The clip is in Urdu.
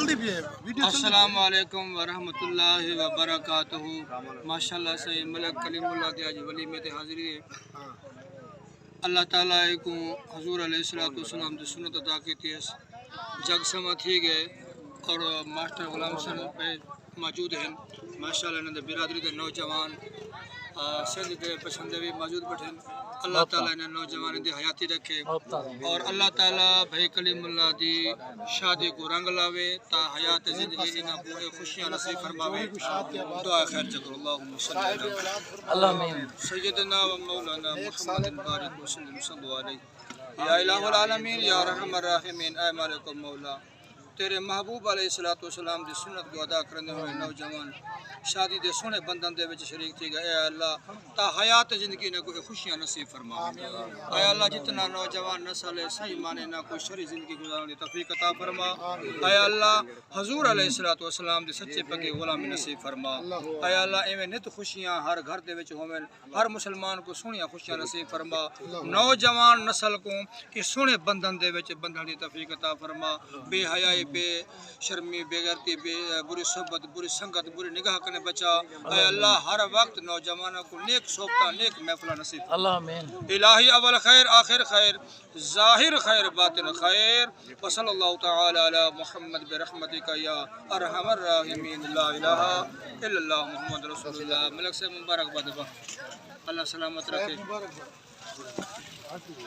چلدی پئی ہے ویڈیو السلام علیکم ورحمۃ اللہ وبرکاتہ ماشاءاللہ سے ملک کلیم اللہ دی اج ولی میں تے حاضری ہے اللہ تعالی کو حضور علیہ الصلوۃ والسلام دی سنت ادا کیتی ہے جگ سما تھی گئے اور ماسٹر غلام حسن پہ موجود ہیں ماشاءاللہ انہاں دے برادری دے نوجوان سندھ دے پسندے بھی موجود بیٹھے اللہ تعالیٰ انہیں نوجوان دی حیاتی رکھے اور اللہ تعالیٰ بھائی کلیم اللہ دی شادی کو رنگ لاوے تا حیات زندگی انہیں بوئے خوشیاں نصیب فرماوے دعا خیر چکر اللہم صلی اللہ علیہ سیدنا و مولانا محمد بارک وسلم صلی اللہ علیہ یا الہ العالمین یا رحم الراحمین اے مالک مولا تیرے محبوب علیہ السلام دی سنت کو ادا کرنے ہوئے نوجوان شادی دے سونے بندن دے وچ شریک تھی گئے اے اللہ تا حیات زندگی نے کوئی خوشیاں نصیب فرما اے اللہ جتنا نوجوان نسل ہے صحیح معنی نہ کوئی شری زندگی گزارنے دی توفیق عطا فرما اے اللہ حضور علیہ السلام دے سچے پکے غلامی نصیب فرما اے اللہ ایویں نت خوشیاں ہر گھر دے وچ ہوون ہر مسلمان کو سونیاں خوشیاں نصیب فرما نوجوان نسل کو کہ سونے بندن دے وچ بندھن دی توفیق عطا فرما بے حیائی بے شرمی بے غیرتی بے بری صحبت بری سنگت بری نگاہ کرنے بچا اے اللہ ہر وقت نوجوانوں کو نیک صحبتاں نیک محفلہ نصیب اللہ آمین الہی اول خیر آخر خیر ظاہر خیر باطن خیر وصلی اللہ تعالی علی محمد برحمتک یا ارحم الراحمین لا الہ الا اللہ محمد رسول اللہ ملک سے مبارک باد اللہ سلامت رکھے